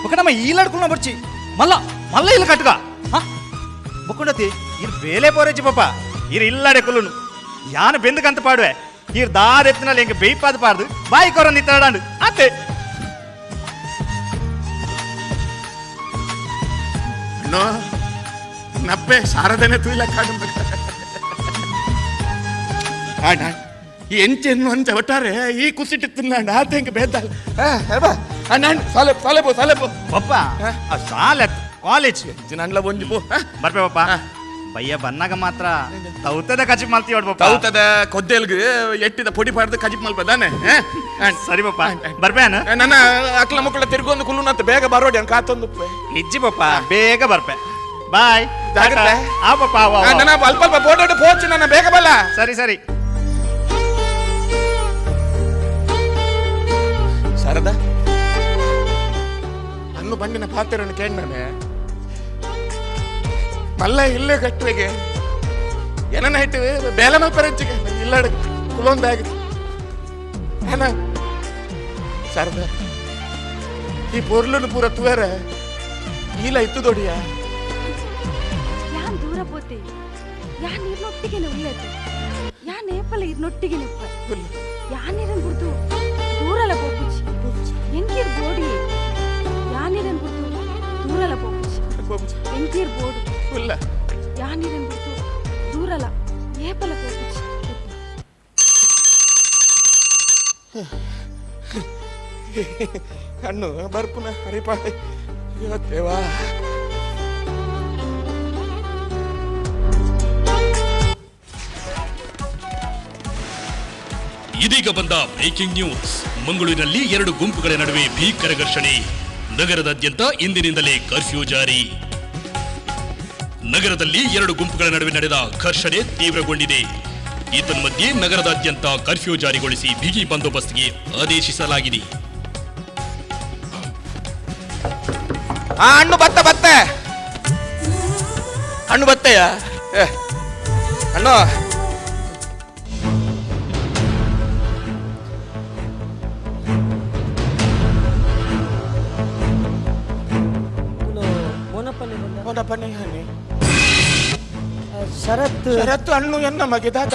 ಬೊಕ್ಕ ನಮ್ಮ ಈಲಾಡ್ಕೊಂಡು ಬರ್ಚಿ ಮಲ್ಲ ಮಲ್ಲ ಇಲ್ಲ ಕಟ್ಗ ಹಾ ಬೊಕ್ಕುಂಡತಿ ಇರ್ ಬೇಲೆ ಪೋರೆಚ್ಚಿ ಪಾಪ ಇರ್ ಇಲ್ಲಡೆ ಕುಲ್ಲುನು ಯಾನು ಬೆಂದಕಂತ ಪಾಡುವೆ ಇರ್ ದಾದೆತ್ತಿನಲ್ಲಿ ಹೆಂಗೆ ಬೇಯ್ಪಾದ ಪಾರ್ದು ಬಾಯಿ ಕೊರ ನಿತ್ತಾಡಾಂಡು ಅತ್ತೆ ಅಣ್ಣೋ ನಪ್ಪೆ ಸಾರದನೆ ತೂಯಿಲ ಕಾಡು ಈ ಎಂಚೆನ್ನು ಅಂತ ಒಟ್ಟಾರೆ ಈ ಕುಸಿಟ್ಟಿತ್ತು ಆತ ಹೆಂಗೆ ಬೇದಲ್ಲ ಅಣ್ಣ ಸಾಲೆಪೋ ಪಪ್ಪ ಶಾಲೆ ಕಾಲೇಜ್ ನಂಡ್ಲ ಒಂಜಿ ಪೋ ಬರ್ಪೆ ಪಪ್ಪ ಬಯ್ಯ ಬನ್ನಾಗ ಮಾತ್ರ ತೌತದ ಕಜಿಪ್ ಮಲ್ತಿ ಹೊಡ್ ಪಪ್ಪ ತೌತದ ಕೊದ್ದೆಲ್ಗೆ ಎಟ್ಟಿದ ಪೊಡಿ ಪಾಡ್ದು ಕಜಿಪ್ ಮಲ್ಪದಾನೆ ಸರಿ ಪಪ್ಪ ಬರ್ಪೇನು ನನ್ನ ಅಕ್ಲ ಮಕ್ಕಳ ತಿರ್ಗೊಂದು ಕುಲ್ಲುನಂತ ಬೇಗ ಬರೋಡಿ ಅಂತ ಕಾತೊಂದು ಇಜ್ಜಿ ಪಪ್ಪ ಬೇಗ ಬರ್ಪೆ ಬಾಯ್ ಜಾಗ್ರತೆ. ಆ ಪಪ್ಪ ನನ್ನ ಅಲ್ಪ ಅಲ್ಪ ಫೋಟೋ ಪೋಚು ನನ್ನ ಬೇಗ ಬಲ್ಲ ಸರಿ ಸರಿ ಶಾರದ ಅನ್ನು ಬಂಡಿನ ಪಾತ್ರವನ್ನು ಕೇಳಿದಾನೆ ಮಲ್ಲ ಇಲ್ಲೇ ಕಟ್ಟುವೆಗೆ ಏನನ್ನ ಇಟ್ಟಿವೆ ಬೇಲೆ ಮಲ್ಪರೆಂಚಿಗೆ ಇಲ್ಲಾಡ ಕುಲೊಂದಾಗಿ ಏನ ಶಾರದ ಈ ಪೊರ್ಲನ್ನು ಪೂರ ತುವೇರ ಈಲ ಇತ್ತು ದೊಡಿಯ ಯಾನ್ ದೂರ ಪೋತೆ ಯಾನ್ ಇರ್ನೊಟ್ಟಿಗೆನೆ ಉಳ್ಳೇತು ಯಾನ್ ಏಪಲ ಇರ್ನೊಟ್ಟಿಗೆ ನಿಪ್ಪ ಯಾನ್ ಇರನ್ ಬಿಡ್ತು ದೂರಲ ಪೋಪುಚಿ ಎಂಕಿರ್ ಬೋಡಿ ಯಾನ್ ಇರನ್ ಬಿಡ್ತು ದೂರಲ ಪೋಪುಚಿ ಎಂಕಿರ್ ಬೋಡು ಇಲ್ಲ ಯಾನ್ ಇರನ್ ಬಿಡ್ತು ದೂರಲ ಏಪಲ ಪೋಪುಚಿ ಹಣ್ಣು ಬರ್ಪುನ ಹರಿಪಾಡೆ ದೇವಾ ಇದೀಗ ಬಂದ ಬ್ರೇಕಿಂಗ್ ನ್ಯೂಸ್. ಮಂಗಳೂರಿನಲ್ಲಿ 2 ಗುಂಪುಗಳ ನಡುವೆ ಭೀಕರ ಘರ್ಷಣೆ. ನಗರದಾದ್ಯಂತ ಇಂದಿನಿಂದಲೇ ಕರ್ಫ್ಯೂ ಜಾರಿ. ನಗರದಲ್ಲಿ 2 ಗುಂಪುಗಳ ನಡುವೆ ನಡೆದ ಘರ್ಷಣೆ ತೀವ್ರಗೊಂಡಿದೆ. ಮಧ್ಯೆ ನಗರದಾದ್ಯಂತ ಕರ್ಫ್ಯೂ ಜಾರಿಗೊಳಿಸಿ ಬಿಗಿ ಬಂದೋಬಸ್ತ್ಗೆ ಆದೇಶಿಸಲಾಗಿದೆ. ಹಣ್ಣು ಬತ್ತೆ ಹಣ್ಣು ಬತ್ತೆಯ ಹಣ್ಣು ಓನಪ್ಪನೆ ಹಣ್ಣಿ ಶರತ್ತು ಹಣ್ಣು ಎನ್ನ ಮಗೆ ದಾದ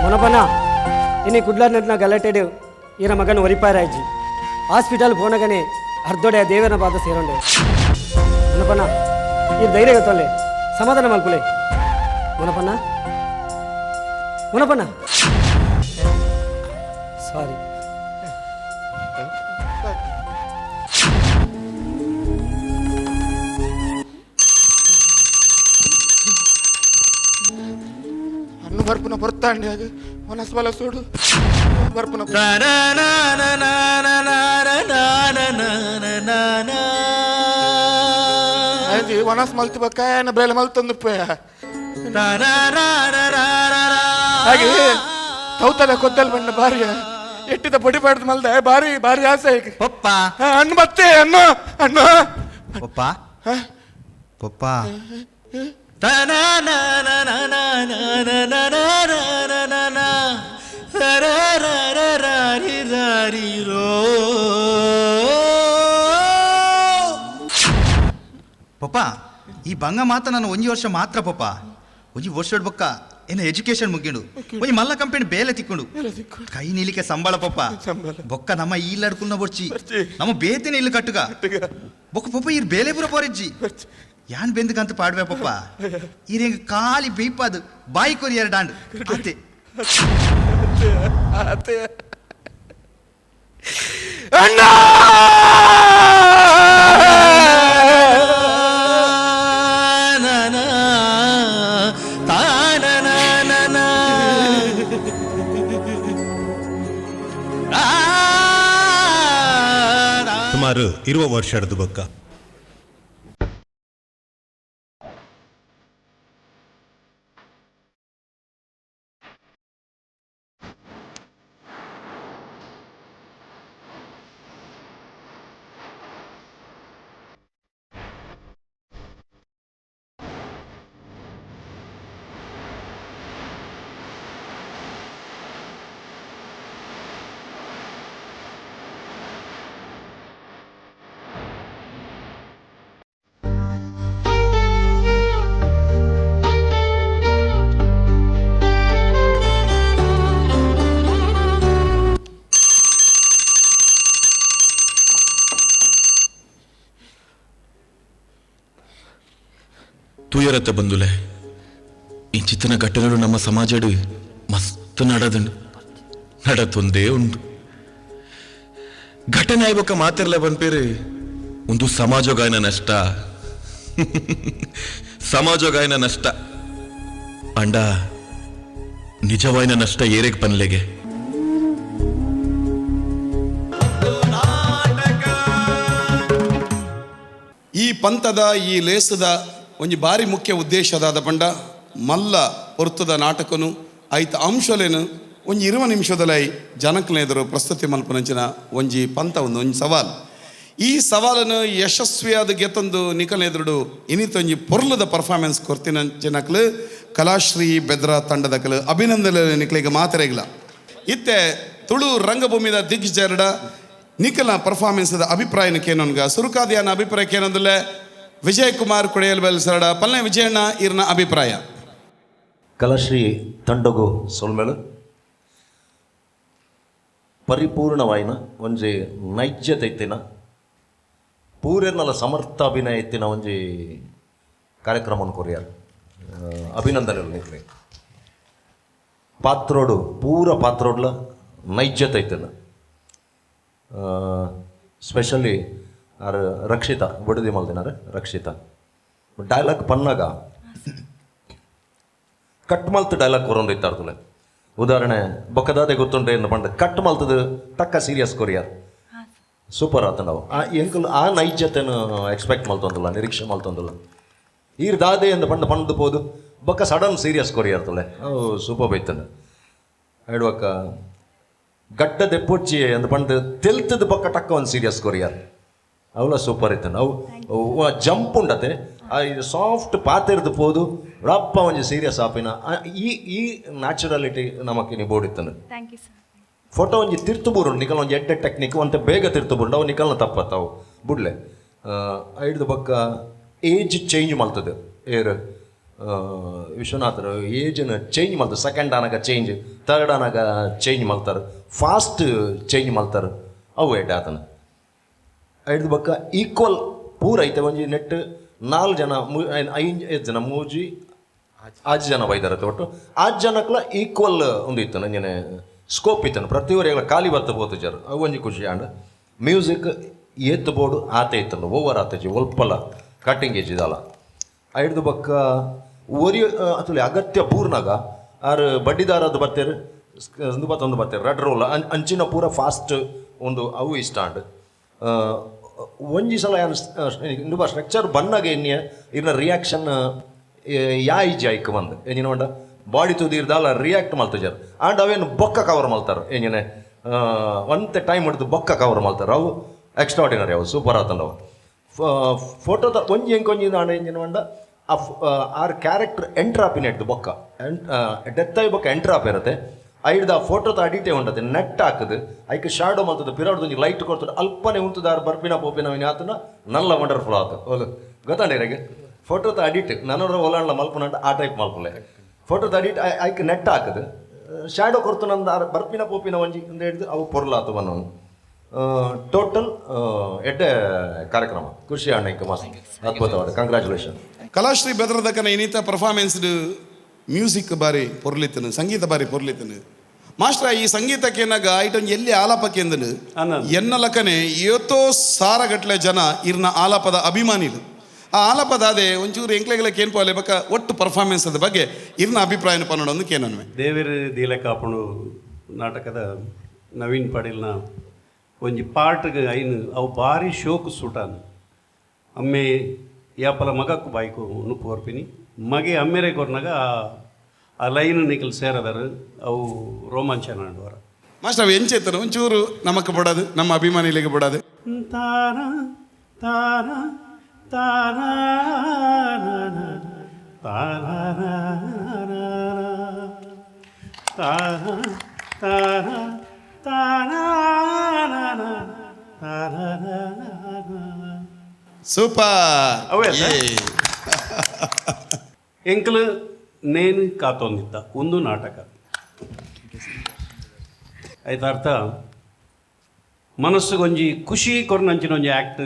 ಮೊನಪನ ಇನ್ನು ಕುಡ್ಲಾರ್ನ ಗಲಾಟೆಡು ಈರ ಮಗನ ಒರಿಪಾರಾಯ್ಜಿ ಹಾಸ್ಪಿಟಲ್ ಹೋನಗನೆ ಅರ್ಧೊಡೆ ದೇವನ ಪಾದ ಸೇರೋಂಡೆ ಮೊನಪನ ಈ ಧೈರ್ಯ ಗೊತ್ತಲ್ಲೇ ಸಮಾಧಾನ ಮಲ್ಪುಲೆ ಮೊನಪನ ಮೊನಪನ ಸಾರಿ ಹಣ್ಣು ಬರ್ಪುನ ಬರ್ತಾಂಡೆ ಅದು ಮನಸ್ಬಲ ಸೋಡು ಬರ್ಪುನ ವನಸ್ ಮಲ್ತು ಬಕ್ಕ ಬೇಲೆ ಮಲ್ತಂದು ಹಾಗೆ ತೌತದ ಕೊದ್ದಲ್ ಬಣ್ಣ ಬಾರಿ ಎಟ್ಟಿದ ಪೊಡಿ ಪಾಡ್ದು ಮಲ್ದ ಬಾರಿ ಬಾರಿ ಆಸೆ ಪಪ್ಪ ಹಣ್ಣು ಬತ್ತೆ ಹಣ್ಣು ಹಣ್ಣು ಪಪ್ಪ ಪಪ್ಪ ಪಪ್ಪ ಈ ಬಂಗ ಮಾತ್ರ ನಾನು ಒಂಜಿ ವರ್ಷ ಮಾತ್ರ ಪಪ್ಪ ಒಂಜಿ ವರ್ಷದ ಬೊಕ್ಕ ಏನ ಎಜುಕೇಶನ್ ಮುಗಿಂಡು ಒಂಜಿ ಮಲ್ಲ ಕಂಪನಿ ಬೇಲೆ ತಿಕ್ಕೊಂಡು ಕೈ ನೀಲಿಕೆ ಸಂಬಳ ಪಪ್ಪ ಬೊಕ್ಕ ನಮ್ಮ ಈಲ್ಲಾಡ್ಕುನ್ನ ಬೊರ್ಚಿ ನಮ್ಮ ಬೇತೇನೆ ಇಲ್ಲಿ ಕಟ್ಟುಗ ಬೊಕ್ಕ ಪಪ್ಪ ಇರ್ ಬೇಲೆ ಪೂರ ಪೋರಿಜ್ಜಿ ಯಾನ್ ಬೆಂದಕಂತ ಪಾಡ್ವೆ ಪಪ್ಪ ಇರೇಂಗ ಖಾಲಿ ಬೀಪಾದು ಬಾಯಿ ಕೊರಿ ಎರಡಾಂಡ್ ಅತ್ತೆ ಅಣ್ಣ ಸುಮಾರು 20 ವರ್ಷದ ಬೊಕ್ಕ ತುಯರತ್ತೆ ಬಂದುಲೆ ಇಂಚಿತ್ತಿನ ಘಟನೆಗಳು ನಮ್ಮ ಸಮಾಜಡು ಮಸ್ತ್ ನಡತೊಂದೇ ಉಂಡು ಘಟನೆ ಆಯ್ಬೊಕ್ಕ ಮಾತಿರ್ಲ ಬಂದ್ಪೇರು ಒಂದು ಸಮಾಜಗಾಯನ ನಷ್ಟ ಸಮಾಜಗಾಯನ ನಷ್ಟ ಅಂಡ ನಿಜವಾಯಿನ ನಷ್ಟ ಏರೆಗ್ ಪನ್ಲೆಗೆ ಈ ಪಂಥದ ಈ ಲೇಸದ ಒಂಜಿ ಬಾರಿ ಮುಖ್ಯ ಉದ್ದೇಶದಾದ ಪಂಡ ಮಲ್ಲ ಹೊರ್ತದ ನಾಟಕನು ಐತ ಅಂಶಲೇನು ಒಂಜಿ 20 ನಿಮಿಷದಲ್ಲೈ ಜನಕ್ಲ ಎದುರು ಪ್ರಸ್ತುತಿ ಮಲ್ಪನಂಚಿನ ಒಂಜಿ ಪಂಥ ಒಂಜಿ ಸವಾಲ್ ಈ ಸವಾಲನ್ನು ಯಶಸ್ವಿಯಾದ ಗೆತ್ತಂದು ನಿಕಲ್ ಎದುರು ಇನ್ನಿತೊಂಜಿ ಪೊರ್ಲದ ಪರ್ಫಾರ್ಮೆನ್ಸ್ ಕೊರ್ತಿನಂಚಿನಕ್ಲು ಕಲಾಶ್ರೀ ಬೆದ್ರ ತಂಡದಕಲು ಅಭಿನಂದನೆ ನಿಕ್ಲಿಗೆ ಮಾತರೆಗಿಲ್ಲ ಇತ್ತೆ ತುಳು ರಂಗಭೂಮಿದ ದಿಗ್ಗಜರಡ ನಿಖಲ್ನ ಪರ್ಫಾರ್ಮೆನ್ಸ್ದ ಅಭಿಪ್ರಾಯನಕ್ಕೇನೊನ್ಗ ಸುರುಕಾದಿಯನ ಅಭಿಪ್ರಾಯಕ್ಕೇನೊಂದಿಲ್ಲ ವಿಜಯ್ ಕುಮಾರ್ ಕೊಡೆಯಲ್ಬೆಲ್ ಸರಡ ಪಲ್ಲೆ ವಿಜಯಣ್ಣ ಇರ್ನ ಅಭಿಪ್ರಾಯ ಕಲಾಶ್ರೀ ತಂಡಗು ಸೊಲ್ಮೆಲು ಪರಿಪೂರ್ಣವಾಯಿನ ಒಂಜಿ ನೈಜ್ಯತೆ ಇತ್ತಿನ ಪೂರೆರ್ನಲ ಸಮರ್ಥ ಅಭಿನಯ ಇತ್ತಿನ ಒಂಜಿ ಕಾರ್ಯಕ್ರಮವನ್ನು ಕೊರಿಯಾರ್ ಅಭಿನಂದನೆಗಳು ನಿಕ್ಲಿ ಪಾತ್ರೋಡು ಪೂರ ಪಾತ್ರೋಡ್ಲ ನೈಜ್ಯತೆ ಇತ್ತಿನ ಸ್ಪೆಷಲಿ ಆರು ರಕ್ಷಿತಾ ಬುಡದಿ ಮಲ್ದಿನಾರೆ ರಕ್ಷಿತಾ ಡೈಲಾಗ್ ಪನ್ನಾಗ ಕಟ್ ಮಲ್ತು ಡೈಲಾಗ್ ಕೊರೊಂದು ಇತ್ತಾರ್ದುಲೆ ಉದಾಹರಣೆ ಬೊಕ್ಕದಾದೆ ಗೊತ್ತುಂಟೆ ಎಂದು ಪಂಡ ಕಟ್ ಮಲ್ತದು ಟಕ್ಕ ಸೀರಿಯಸ್ ಕೊರಿಯಾರ್ ಸೂಪರ್ ಆತ ನಾವು ಆ ಎಂಕಲ್ ಆ ನೈಜ್ಯತೆಯನ್ನು ಎಕ್ಸ್ಪೆಕ್ಟ್ ಮಲ್ತೊಂದಿಲ್ಲ ನಿರೀಕ್ಷೆ ಮಲ್ತೊಂದಿಲ್ಲ ಈರ್ ದಾದೆ ಎಂದು ಪಂಡ ಪಂಡು ಪೋದು ಬೊಕ್ಕ ಸಡನ್ ಸೀರಿಯಸ್ ಕೊರಿಯಾರ್ತಲೆ ಅವು ಸೂಪರ್ ಬೈತನೆ ಹೇಳುವಕ್ಕ ಗಡ್ಡ ದೆಪ್ಪೊಚ್ಚಿ ಎಂದು ಪಂಡು ತೆಲ್ತದ ಬೊಕ್ಕ ಟಕ್ಕ ಒಂದು ಸೀರಿಯಸ್ ಕೊರಿಯಾರ್ ಅವಳ ಸೂಪರ್ ಇತ್ತಾನೆ ಅವು ಜಂಪ್ ಉಂಡತೆ ಇದು ಸಾಫ್ಟ್ ಪಾತಿರ್ದು ಪೋದು ರಪ್ಪ ಒಂಜಿ ಸೀರಿಯಸ್ ಆಪಿನ ಈ ನ್ಯಾಚುರಾಲಿಟಿ ನಮಕ್ಕೆ ನೀವು ಬೋಡಿತ್ತಾನೆ ಫೋಟೋ ಒಂಜಿ ತಿರ್ತುಬೂರು ನಿಕಲ್ ಒಂಜಿ ಎಡ್ಡೆ ಟೆಕ್ನಿಕ್ ಅಂತ ಬೇಗ ತಿರ್ತುಬುಂಡು ಅವು ನಿಕಲ್ನ ತಪ್ಪತ್ತಾವು ಬುಡ್ಲೆ ಐಡ್ದು ಬೊಕ್ಕ ಏಜ್ ಚೇಂಜ್ ಮಲ್ತದೆ ಏರ್ ವಿಶ್ವನಾಥರು ಏಜನ್ನು ಚೇಂಜ್ ಮಾಡ್ತಾರೆ ಸೆಕೆಂಡ್ ಆನಾಗ ಚೇಂಜ್ ಥರ್ಡ್ ಆನಾಗ ಚೇಂಜ್ ಮಾಡ್ತಾರೆ ಫಾಸ್ಟ್ ಚೇಂಜ್ ಮಾಡ್ತಾರೆ ಅವು ಎಡ್ಡೆ ಆತನ ಐದು ಬೊಕ್ಕ ಈಕ್ವಲ್ ಪೂರ ಐತೆ ಒಂಜಿ ನೆಟ್ 4 ಜನ 5 ಜನ ಮೂಜಿ 8 ಜನ ಬೈದಾರತ್ತೆ ಒಟ್ಟು 8 ಜನಕ್ಲ ಈಕ್ವಲ್ ಒಂದು ಇತ್ತು ನಂಜನೆ ಸ್ಕೋಪ್ ಇತ್ತನು ಪ್ರತಿಯೊರೆಗಳ ಖಾಲಿ ಬರ್ತ ಬೋದು ಜರು ಅವು ಒಂಜಿ ಖುಷಿ ಆಂಡ್ ಮ್ಯೂಸಿಕ್ ಏತ್ ಬೋರ್ಡು ಆತೆ ಇತ್ತನು ಓವರ್ ಆತಜಿ ಒಲ್ಪಲ ಕಟ್ಟಿಂಗ್ ಏಜ್ ಇದಲ್ಲ ಐದು ಬೊಕ್ಕ ಒರಿ ಅತುಲೆ ಅಗತ್ಯ ಪೂರ್ನಾಗ ಆರು ಬಡ್ಡಿದಾರದ್ದು ಬರ್ತೇರು ಒಂದು ಬರ್ತೇರು ರೆಡ್ ರೋಲ್ ಅಂಚಿನ ಪೂರ ಫಾಸ್ಟ್ ಒಂದು ಅವು ಇಷ್ಟ ಆಂಡ್ ಒಂಜಿ ಸಲ ಇಂದು ಸ್ಟ್ರಕ್ಚರ್ ಬನ್ನಾಗ ಎನ್ನಿಯ ಇನ್ನ ರಿಯಾಕ್ಷನ್ ಯಾ ಈಜಿ ಆಯ್ಕೆ ಬಂದು ಏನಿನ ಉಂಡ ಬಾಡಿ ತುದಿರ್ದಲ್ಲ ರಿಯಾಕ್ಟ್ ಮಲ್ತಜರ್ ಆಂಡ್ ಅವೇನು ಬೊಕ್ಕ ಕವರ್ ಮಲ್ತಾರೆ ಏನಿನೆ ಒಂತೆ ಟೈಮ್ ಹಿಡಿದು ಬೊಕ್ಕ ಕವರ್ ಮಲ್ತಾರೆ ಅವು ಎಕ್ಸ್ಟ್ರಾಡಿನರಿ ಅವು ಸೂಪರ್ ಆತಂಡವು ಫೋಟೋದ ಒಂಜಿ ಎಂಕೊಂಜಿ ನಾಡು ಎಂಜಿನ ಪಂಡ ಆರ್ ಕ್ಯಾರೆಕ್ಟರ್ ಎಂಟ್ರ್ ಆಪಿನೆಡ್ದು ಬೊಕ್ಕ ಡೆತ್ ಆಗಿ ಬೊಕ್ಕ ಎಂಟ್ರ್ ಆಪಿರತ್ತೆ ಐಡ್ದು ಆ ಫೋಟೋದ ಅಡಿಟೇ ಉಂಟದೆ ನೆಟ್ ಹಾಕದು ಐಕೆ ಶಾಡೋ ಮಾಡ್ತದೆ ಪಿರಾಡ್ದು ಲೈಟ್ ಕೊಡ್ತದೆ ಅಲ್ಪನೆ ಉಂಟದಾರು ಬರ್ಪಿನ ಪೋಪಿನ ಆತನ ನಲ್ಲ ವಂಡರ್ಫುಲ್ ಆತು ಓಲು ಗೊತ್ತಾಂಡಿರಗೆ ಫೋಟೋದ ಅಡಿಟ್ ನನ್ನ ಒಲಾಂಡ್ಲ ಮಲ್ಪನಂಟ ಆ ಟೈಪ್ ಮಲ್ಪಲೆ ಫೋಟೋದ ಅಡಿಟ್ ಐಕೆ ನೆಟ್ ಹಾಕದು ಶಾಡೋ ಕೊಡ್ತು ನಂದು ಬರ್ಪಿನ ಪೋಪಿನ ಒಂಜಿ ಅಂತ ಹಿಡಿದು ಅವು ಪೊರ್ಲಾತು ಬನ್ನೋನು ಟೋಟಲ್ ಎಡ್ಡೆ ಕಾರ್ಯಕ್ರಮ ಖುಷಿ ಅಣ್ಣ ಮಸ್ತ್ ಅದ್ಭುತವಾದ ಕಂಗ್ರ್ಯಾಚುಲೇಷನ್. ಕಲಾಶ್ರೀ ಬೆದರದಕ್ಕನ ಇನ್ನಿತ ಪರ್ಫಾರ್ಮೆನ್ಸ್ಡ್ ಮ್ಯೂಸಿಕ್ ಬಾರಿ ಪೊರ್ಲಿತನು ಸಂಗೀತ ಬಾರಿ ಪೊರ್ಲಿತನು ಮಾಸ್ಟ್ರ ಈ ಸಂಗೀತಕ್ಕೆ ಏನಾಗ ಐಟೊಂದು ಎಲ್ಲಿ ಆಲಾಪಕ್ಕೆ ಎಂದನು ಎನ್ನ ಲಕ್ಕನೆ ಇವತ್ತೋ ಸಾರಗಟ್ಲೆ ಜನ ಇರ್ನ ಆಲಾಪದ ಅಭಿಮಾನಿಗಳು ಆ ಆಲಾಪದ ಅದೇ ಒಂಚೂರು ಎಂಕ್ಲೆಗಳಕ್ಕೆ ಏನು ಪೋಲೆ ಬಕ್ಕ ಒಟ್ಟು ಪರ್ಫಾರ್ಮೆನ್ಸ್ ಅದ ಬಗ್ಗೆ ಇರ್ನ ಅಭಿಪ್ರಾಯನ ಪನ್ನೋದು ಕೇನನ್ವೆ ದೇವೇರು ದೀಲೆ ಕಾಪುಣು ನಾಟಕದ ನವೀನ್ ಪಾಟೀಲ್ನ ಒಂಜಿ ಪಾರ್ಟ್ಗೆ ಐನು ಅವು ಭಾರಿ ಶೋಕು ಸುಟಾನು ಅಮ್ಮೆ ಯಾಪಲ ಮಗಕ್ಕೂ ಬಾಯ್ಕು ನುಪ್ಪು ಹೊರ್ಪಿನಿ ಮಗೆ ಅಮ್ಮೆರೆ ಕೊರ್ನಾಗ ಆ ಲೈನ್ ನಿಖಲ್ ಸೇರದಾರು ಅವು ರೋಮಾಂಚನ ಆಡುವರ ಮಾಸ್ಟರ್ ಅವು ಎಂಚೆತ್ತನು ಒಂಚೂರು ನಮಕ್ಕೆ ಬಿಡೋದು ನಮ್ಮ ಅಭಿಮಾನಿಗಳಿಗೆ ಬಿಡೋದು ತಾನ ತಾನ ತಾನ ತಾನ ತಾನ ಸೂಪರ್ ಅವೇ ಎಂಕಲು ನೇನು ಕಾತೊಂದಿದ್ದ ಒಂದು ನಾಟಕ ಆಯ್ತು ಅರ್ಥ ಮನಸ್ಸಿಗೊಂಜಿ ಖುಷಿ ಕೊರ್ನಂಚಿನ ಒಂಜಿ ಆ್ಯಕ್ಟ್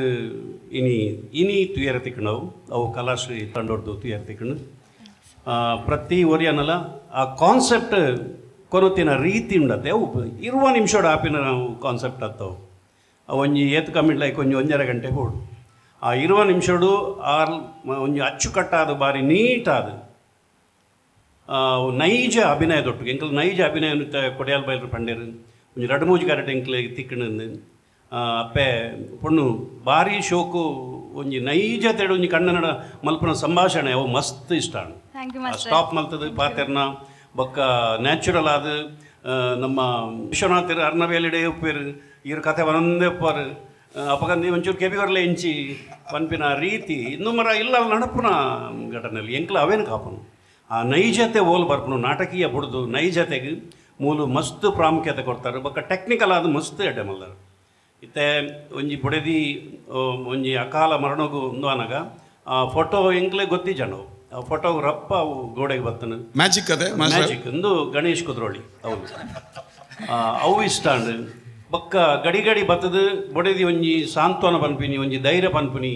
ಇನಿ ತುಯರ ತಿಕ್ಕಣವು ಅವು ಕಲಾಶ್ರೀ ತಂಡೋಡ್ದು ತುಯರ ತಿಕ್ಕಣು ಪ್ರತಿ ಒರಿಯನಲ್ಲ ಆ ಕಾನ್ಸೆಪ್ಟ್ ಕೊನೊತ್ತಿನ ರೀತಿ ಉಂಡತ್ತೆ ಅವು ಇರುವ ನಿಮಿಷೋಡು ಆಪಿನ ನಾವು ಕಾನ್ಸೆಪ್ಟ್ ಹತ್ತವು ಒಂಜಿ ಏತು ಕಮ್ಮಿಡ್ಲೈಕ್ ಒಂಜರ ಗಂಟೆ ಹೋಡು ಆ ಇರುವ ನಿಮಿಷಡು ಒಂಜಿ ಅಚ್ಚುಕಟ್ಟಾದ ಬಾರಿ ನೀಟಾದ ನೈಜ ಅಭಿನಯದೊಟ್ಟಿಗೆ ಎಂಕಲ್ ನೈಜ ಅಭಿನಯ ಕೊಡಿಯಾಲ್ ಬೈಲ್ರು ಪಂಡೇರು ಒಂಜಿ ರಡ್ಡು ಮೂಜಿ ಕರೆಕ್ಟ್ ಎಂಕ್ಲೆ ತಿಕ್ಕಣಂದು ಅಪ್ಪೆ ಪೊಣ್ಣು ಭಾರಿ ಶೋಕು ಒಂಜಿ ನೈಜತೆಡು ಒಂಜಿ ಕನ್ನಡ ಮಲ್ಪನ ಸಂಭಾಷಣೆ ಅವು ಮಸ್ತ್ ಇಷ್ಟ ಸ್ಟಾಪ್ ಮಲ್ತದ ಪಾತೆರ್ನ ಬೊಕ್ಕ ನ್ಯಾಚುರಲ್ ಆದ ನಮ್ಮ ವಿಶ್ವನಾಥರು ಅರ್ನವೇಲಿಡೆ ಉಪ್ಪೇರು ಇವ್ರ ಕಥೆ ಒಂದೇ ಉಪ್ಪಾರು ಅಪಗಂದಿ ಒಂಚೂರು ಕೆಬಿಗರ್ಲೆ ಎಂಚಿ ಪನ್ಪಿನ ರೀತಿ ಇನ್ನು ಮರ ಇಲ್ಲ ನಡಪುನ ಘಟನೆಯಲ್ಲಿ ಎಂಕ್ಲ ಅವೇನು ಕಾಪನು ಆ ನೈಜತೆ ಓಲ್ ಬರ್ಪನು ನಾಟಕೀಯ ಬುಡ್ದು ನೈಜತೆಗೆ ಮೂಲು ಮಸ್ತ್ ಪ್ರಾಮುಖ್ಯತೆ ಕೊಡ್ತಾರೆ ಬೊಕ್ಕ ಟೆಕ್ನಿಕಲ್ ಆದ ಮಸ್ತ್ ಎಡ್ಡೆ ಮಲ್ದಾರ ಇತ್ತೆ ಒಂಜಿ ಬುಡೆದಿ ಒಂಜಿ ಅಕಾಲ ಮರಣಗು ಒಂದು ಅನಗ ಆ ಫೋಟೋ ಎಂಕ್ಲೆ ಗೊತ್ತಿ ಜನವು ಆ ಫೋಟೋ ರಪ್ಪ ಅವು ಗೋಡೆಗೆ ಬರ್ತನು ಮ್ಯಾಜಿಕ್ ಅದೇ ಮ್ಯಾಜಿಕ್ ಒಂದು ಗಣೇಶ್ ಕುದ್ರೋಳಿ ಅವು ಅವು ಇಷ್ಟ ಅಂಡ್ ಬೊಕ್ಕ ಗಡಿ ಗಡಿ ಬತ್ತದು ಬೊಡೆದಿ ಒಂಜಿ ಸಾಂತ್ವನ ಪನ್ಪಿನಿ ಒಂಜಿ ಧೈರ್ಯ ಪನ್ಪಿನಿ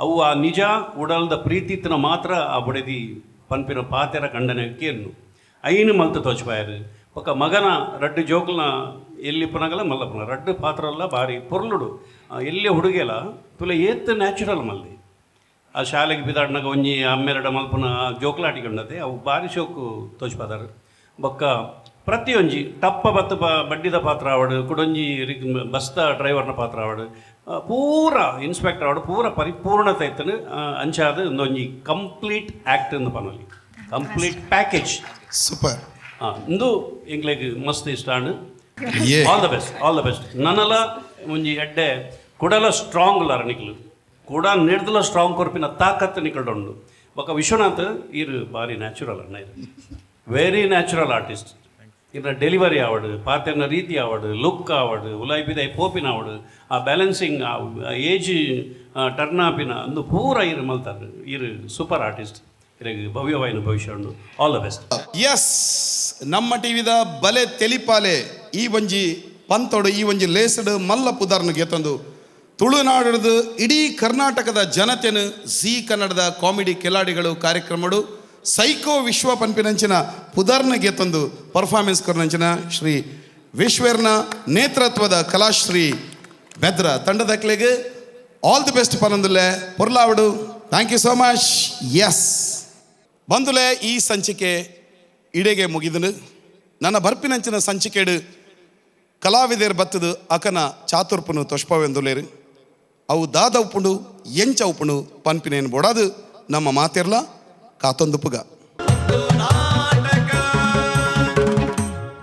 ಅವು ಆ ನಿಜ ಉಡಲ್ದ ಪ್ರೀತಿತ್ನ ಮಾತ್ರ ಆ ಬೊಡೆದಿ ಪನ್ಪಿನ ಪಾತೆರ ಖಂಡನೆ ಕೇನು ಐನು ಮಲ್ತು ತೋಚ್ಪಾಯರು ಬೊಕ್ಕ ಮಗನ ರಡ್ಡು ಜೋಕ್ಲನ ಎಲ್ಲಿ ಪುನಗಲ ಮಲ್ಲಪುನ ರಡ್ಡು ಪಾತ್ರಲ್ಲ ಭಾರಿ ಪೊರ್ಲುಡು ಎಲ್ಲಿ ಹುಡುಗೆಲ್ಲ ತುಲೆ ಏತ್ ನ್ಯಾಚುರಲ್ ಮಲ್ದಿ ಆ ಶಾಲೆಗೆ ಬಿದಾಡ್ನಾಗ ಒಂಜಿ ಅಮ್ಮೆರಡ ಮಲ್ಪನ ಜೋಕ್ಲಾಟಿಕೊಂಡತೆ ಅವು ಭಾರಿ ಶೋಕು ತೋಚ್ಪಾದಾರು ಬೊಕ್ಕ ಪ್ರತಿಯೊಂಜಿ ಟಪ್ಪ ಬತ್ತು ಬಡ್ಡಿದ ಪಾತ್ರ ಆವಡು ಕುಡೊಂಜಿ ಬಸ್ತ ಡ್ರೈವರ್ನ ಪಾತ್ರ ಆವಡು ಪೂರ ಇನ್ಸ್ಪೆಕ್ಟರ್ ಆವಡು ಪೂರ ಪರಿಪೂರ್ಣತೆ ಇತ್ತನು ಅಂಚಾದ ಒಂದೊಂಜಿ ಕಂಪ್ಲೀಟ್ ಆ್ಯಕ್ಟ್ ಎಂದು ಪನೊಲಿ ಕಂಪ್ಲೀಟ್ ಪ್ಯಾಕೇಜ್ ಸೂಪರ್ ಇಂದು ಎಂಗ್ಲೆಗ್ ಮಸ್ತ್ ಇಷ್ಟ ಆಲ್ ದ ಬೆಸ್ಟ್ ನನ್ನಲ ಒಂಜಿ ಎಡ್ಡೆ ಕುಡಲ ಸ್ಟ್ರಾಂಗ್ ಲಾರ ನಿಕ್ಲು ಕೂಡ ನಿರ್ದಲ ಸ್ಟ್ರಾಂಗ್ ಕೊರ್ಪಿನ ತಾಕತ್ತು ನಿಕಲ್ಡೊಂಡು ಬೊಕ್ಕ ವಿಶ್ವನಾಥ್ ಇರು ಭಾರಿ ನ್ಯಾಚುರಲ್ ಅಣ್ಣ ಇದು ವೆರಿ ನ್ಯಾಚುರಲ್ ಆರ್ಟಿಸ್ಟ್ ಇದ್ರ ಡೆಲಿವರಿ ಆವಡು ಪಾತೆರ್ನ ರೀತಿ ಆವಡು ಲುಕ್ ಆವಡು ಉಲಾಯ್ ಬಿದೈ ಪೋಪಿನ ಆವಡು ಆ ಬ್ಯಾಲೆನ್ಸಿಂಗ್ ಏಜ್ ಟರ್ನ್ ಆಪಿನ ಅಂದು ಪೂರ ಇರು ಮಲ್ತಾರೆ ಇರು ಸೂಪರ್ ಆರ್ಟಿಸ್ಟ್ ಇರಗೆ ಭವ್ಯವಾಯಿನ ಭವಿಷ್ಯ ಉಂಡು ಆಲ್ ದ ಬೆಸ್ಟ್. ಎಸ್ ನಮ್ಮ ಟಿವಿದ ಬಲೆ ತೆಲಿಪಾಲೆ ಈ ಒಂಜಿ ಪಂತೋಡು ಈ ಒಂಜಿ ಲೇಸಡ್ ಮಲ್ಲ ಪುದಾರ್ನ ಗೆತ್ತಂದು ತುಳುನಾಡದು ಇಡೀ ಕರ್ನಾಟಕದ ಜನತೆನು ಝೀ ಕನ್ನಡದ ಕಾಮಿಡಿ ಕಿಲಾಡಿಗಳು ಕಾರ್ಯಕ್ರಮಡು ಸೈಕೋ ವಿಶ್ವ ಪನ್ಪಿನಂಚಿನ ಪುದಾರ್ನ ಗೆತ್ತಂದು ಪರ್ಫಾರ್ಮೆನ್ಸ್ ಕೊರ್ನಂಚಿನ ಶ್ರೀ ವಿಶ್ವೇರ್ನ ನೇತೃತ್ವದ ಕಲಾಶ್ರೀ ಬೆದ್ರ ತಂಡದಕ್ಲೆಗೆ ಆಲ್ ದಿ ಬೆಸ್ಟ್ ಪನಂದುಲೆ ಪೊರ್ಲಾವಡು. Thank you so much. ಎಸ್ ಬಂದುಲೆ ಈ ಸಂಚಿಕೆ ಇಡೆಗೆ ಮುಗಿದನು. ನನ್ನ ಬರ್ಪಿನಂಚಿನ ಸಂಚಿಕೆಡು ಕಲಾವಿದರು ಬತ್ತದು ಅಕನ ಚಾತುರ್ಪುನು ತೊಷ್ಪವೆಂದುಲೇರು ಅವು ದಾದ ಉಪ್ಪುಂಡು ಎಂಚ ಉಪ್ಪುಂಡು ಪನ್ಪಿನೇನು ಬೋಡಾದು ನಮ್ಮ ಮಾತಿರ್ಲ ಕಾತೊಂದುಪುಗ.